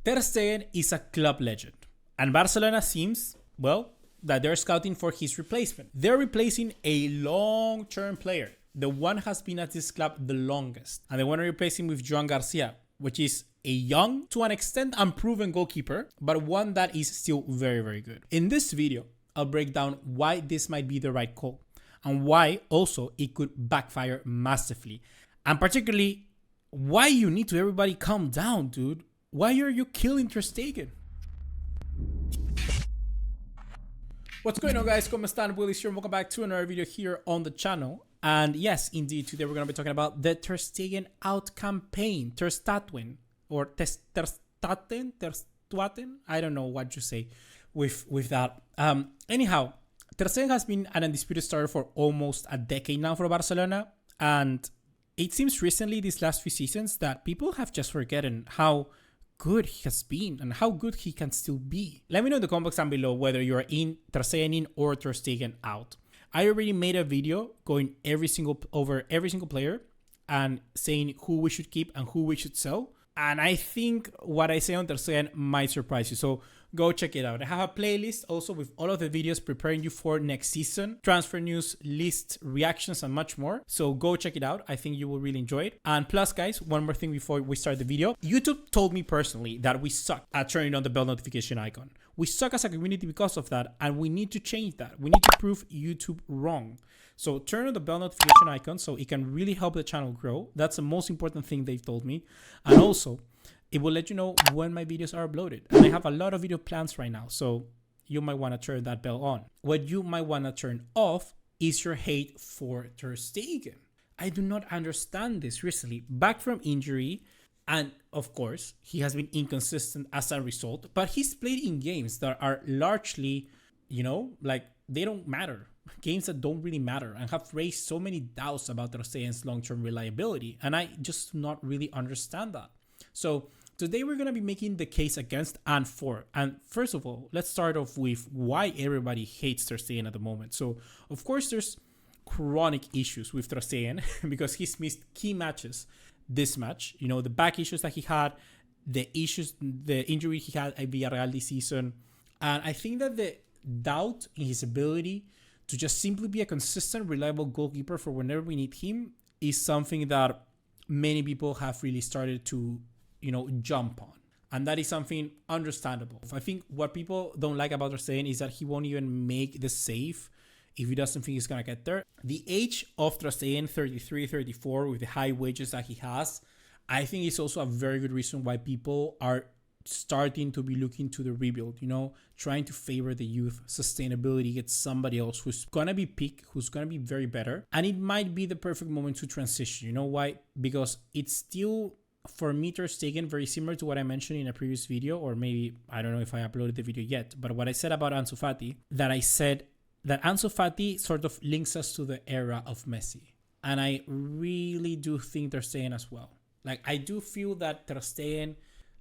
Ter Stegen is a club legend, and Barcelona seems, well, that they're scouting for his replacement. They're replacing a long-term player. The one has been at this club the longest, and they want to replace him with Joan García, which is a young, to an extent, unproven goalkeeper, but one that is still very, very good. In this video, I'll break down why this might be the right call, and why also it could backfire massively, and particularly why you need to everybody calm down, dude. Why are you killing Ter Stegen? What's going on, guys? ¿Cómo están? BugaLuis here, and welcome back to another video here on the channel. And yes, indeed, today we're going to be talking about the Ter Stegen out campaign. Ter Stegen, or Ter Stegen, I don't know what you say with that. Anyhow, Ter Stegen has been an undisputed starter for almost a decade now for Barcelona, and it seems recently, these last few seasons, that people have just forgotten how good he has been and how good he can still be. Let me know in the comments down below whether you're in Ter Stegen in or Ter Stegen out. I already made a video going over every single player and saying who we should keep and who we should sell. And I think what I say on Ter Stegen might surprise you. So go check it out. I have a playlist also with all of the videos preparing you for next season, transfer news, list, reactions, and much more. So go check it out. I think you will really enjoy it. And plus, guys, one more thing before we start the video. YouTube told me personally that we suck at turning on the bell notification icon. We suck as a community because of that, and we need to change that. We need to prove YouTube wrong. So turn on the bell notification icon so it can really help the channel grow. That's the most important thing they've told me. And also, it will let you know when my videos are uploaded. And I have a lot of video plans right now, so you might want to turn that bell on. What you might want to turn off is your hate for Ter Stegen. I do not understand this recently. Back from injury, and of course, he has been inconsistent as a result, but he's played in games that are largely, like they don't matter. Games that don't really matter, and have raised so many doubts about Ter Stegen's long-term reliability. And I just do not really understand that. So today we're going to be making the case against and for. And first of all, let's start off with why everybody hates Ter Stegen at the moment. So of course there's chronic issues with Ter Stegen because he's missed key matches this match. The back issues that he had, the injury he had at Villarreal this season. And I think that the doubt in his ability to just simply be a consistent, reliable goalkeeper for whenever we need him is something that many people have really started to jump on, and that is something understandable. I think what people don't like about Ter Stegen is that he won't even make the save if he doesn't think he's gonna get there. The age of Ter Stegen, 33, 34, with the high wages that he has, I think is also a very good reason why people are starting to be looking to the rebuild, trying to favor the youth, sustainability, get somebody else who's gonna be peak, who's gonna be very better. And it might be the perfect moment to transition. You know why? Because it's still, for me, Ter Stegen, very similar to what I mentioned in a previous video, or maybe, I don't know if I uploaded the video yet, but what I said about Hansi Flick, that I said that Hansi Flick sort of links us to the era of Messi. And I really do think Ter Stegen as well. Like, I do feel that Ter Stegen,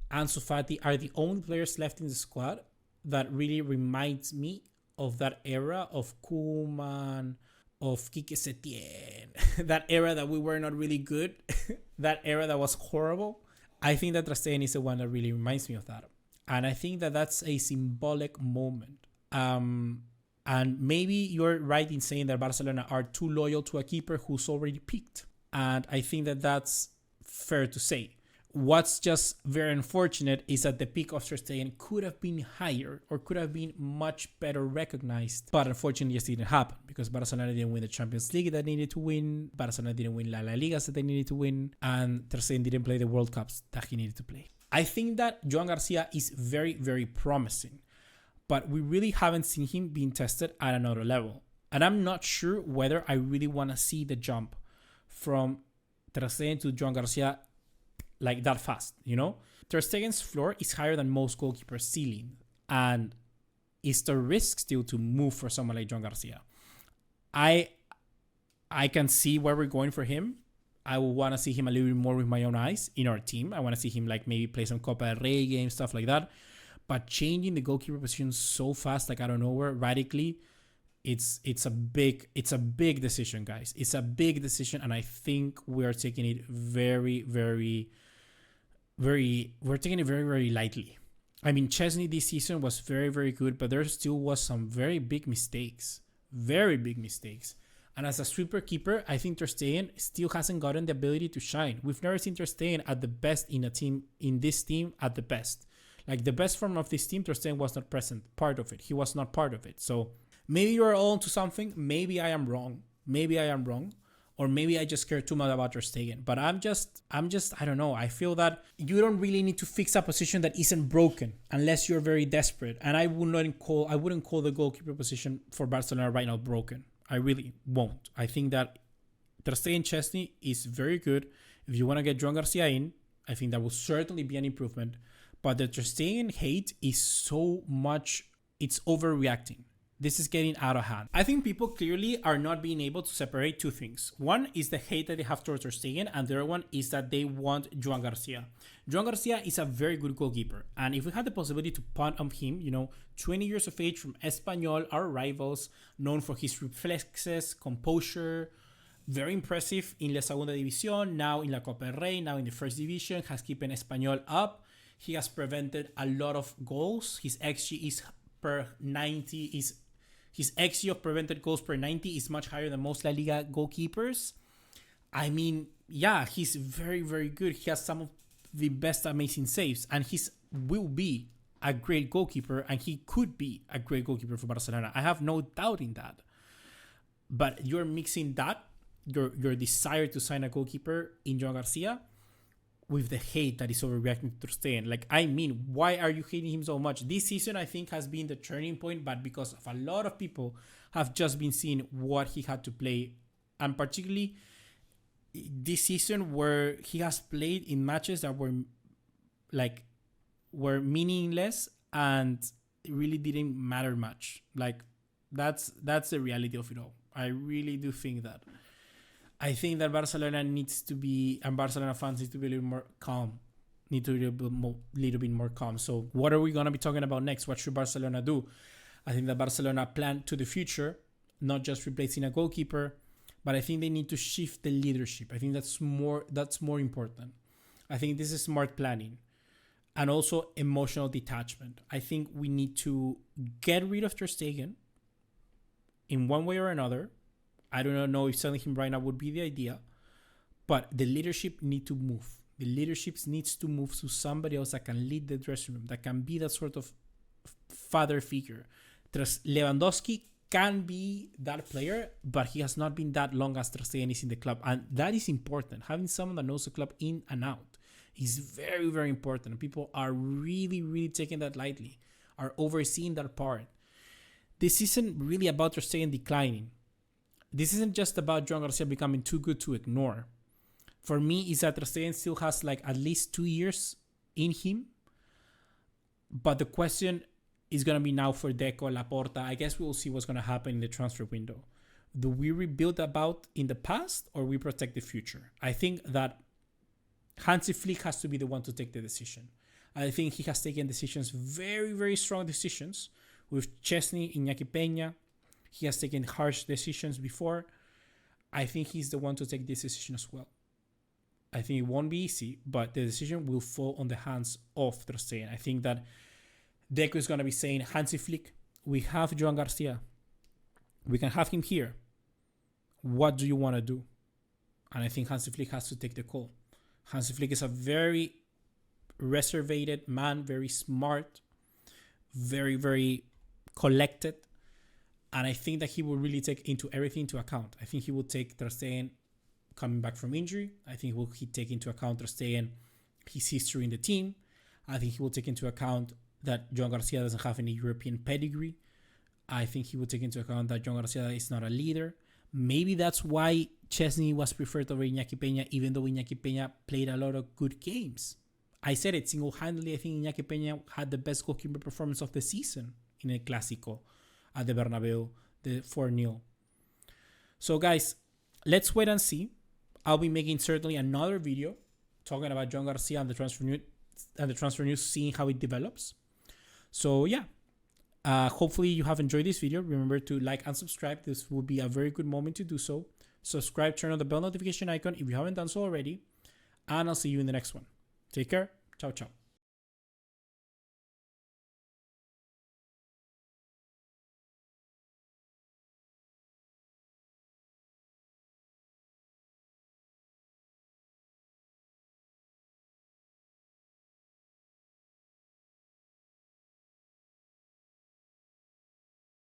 Hansi Flick are the only players left in the squad that really reminds me of that era of Koeman, of Quique Setién, that era that we were not really good, that era that was horrible. I think that Ter Stegen is the one that really reminds me of that. And I think that that's a symbolic moment. And maybe you're right in saying that Barcelona are too loyal to a keeper who's already peaked. And I think that that's fair to say. What's just very unfortunate is that the peak of Ter Stegen could have been higher or could have been much better recognized, but unfortunately it just didn't happen because Barcelona didn't win the Champions League that they needed to win, Barcelona didn't win La Ligas that they needed to win, and Ter Stegen didn't play the World Cups that he needed to play. I think that Joan García is very, very promising, but we really haven't seen him being tested at another level. And I'm not sure whether I really want to see the jump from Ter Stegen to Joan García like that fast, Ter Stegen's floor is higher than most goalkeepers' ceiling, and it's the risk still to move for someone like Joan García. I can see where we're going for him. I will want to see him a little bit more with my own eyes in our team. I want to see him like maybe play some Copa del Rey games, stuff like that. But changing the goalkeeper position so fast, like out of nowhere, radically, it's a big decision, guys. It's a big decision, and I think we are taking it very, very we're taking it very, very lightly. I mean, Chesney this season was very, very good, but there still was some very big mistakes. Very big mistakes. And as a sweeper keeper, I think Ter Stegen still hasn't gotten the ability to shine. We've never seen Ter Stegen at the best in a team, in this team at the best. Like the best form of this team, Ter Stegen was not present, part of it. He was not part of it. So maybe you're all onto something. Maybe I am wrong. Maybe I am wrong. Or maybe I just care too much about Ter Stegen. But I'm just, I don't know. I feel that you don't really need to fix a position that isn't broken unless you're very desperate. And I wouldn't call the goalkeeper position for Barcelona right now broken. I really won't. I think that Ter Stegen Chesney is very good. If you want to get Joan García in, I think that will certainly be an improvement. But the Ter Stegen hate is so much, it's overreacting. This is getting out of hand. I think people clearly are not being able to separate two things. One is the hate that they have towards Ter Stegen, and the other one is that they want Joan García. Joan García is a very good goalkeeper, and if we had the possibility to punt on him, 20 years of age from Espanyol, our rivals, known for his reflexes, composure, very impressive in La Segunda División, now in La Copa del Rey, now in the First Division, has keeping Espanyol up. He has prevented a lot of goals. His XG is per 90 is his XG of prevented goals per 90 is much higher than most La Liga goalkeepers. I mean, yeah, he's very, very good. He has some of the best amazing saves, and he will be a great goalkeeper, and he could be a great goalkeeper for Barcelona. I have no doubt in that. But you're mixing that, your desire to sign a goalkeeper in Joan Garcia, with the hate that is overreacting to Ter Stegen. Like, I mean, why are you hating him so much? This season, I think, has been the turning point, but because of a lot of people have just been seeing what he had to play, and particularly this season where he has played in matches that were meaningless and it really didn't matter much. Like, that's the reality of it all. I really do think that. I think that Barcelona needs to be, and Barcelona fans need to be a little more calm. Need to be a little bit more calm. So what are we going to be talking about next? What should Barcelona do? I think that Barcelona plan to the future, not just replacing a goalkeeper, but I think they need to shift the leadership. I think that's more important. I think this is smart planning and also emotional detachment. I think we need to get rid of Ter Stegen in one way or another. I don't know if selling him right now would be the idea, but the leadership need to move. The leadership needs to move to somebody else that can lead the dressing room, that can be that sort of father figure. Lewandowski can be that player, but he has not been that long as Ter Stegen is in the club, and that is important. Having someone that knows the club in and out is very, very important. People are really, really taking that lightly, are overseeing that part. This isn't really about Ter Stegen declining. This isn't just about Joan Garcia becoming too good to ignore. For me, is that Ter Stegen still has like at least 2 years in him. But the question is going to be now for Deco, Laporta. I guess we'll see what's going to happen in the transfer window. Do we rebuild about in the past or we protect the future? I think that Hansi Flick has to be the one to take the decision. I think he has taken decisions, very, very strong decisions, with Chesney, Iñaki Peña. He has taken harsh decisions before. I think he's the one to take this decision as well. I think it won't be easy, but the decision will fall on the hands of Ter Stegen. I think that Deco is going to be saying, Hansi Flick, we have Joan Garcia. We can have him here. What do you want to do? And I think Hansi Flick has to take the call. Hansi Flick is a very reserved man, very smart, very, very collected. And I think that he will really take everything into account. I think he will take Ter Stegen coming back from injury. I think he take into account Ter Stegen, his history in the team. I think he will take into account that Joan Garcia doesn't have any European pedigree. I think he will take into account that Joan Garcia is not a leader. Maybe that's why Chesney was preferred over Iñaki Peña, even though Iñaki Peña played a lot of good games. I said it single-handedly. I think Iñaki Peña had the best goalkeeper performance of the season in El Clásico at the Bernabeu, the 4-0. So guys, let's wait and see. I'll be making certainly another video talking about Joan Garcia and the transfer news, seeing how it develops. So yeah, hopefully you have enjoyed this video. Remember to like and subscribe. This will be a very good moment to do so. Subscribe, turn on the bell notification icon if you haven't done so already, and I'll see you in the next one. Take care. Ciao, ciao.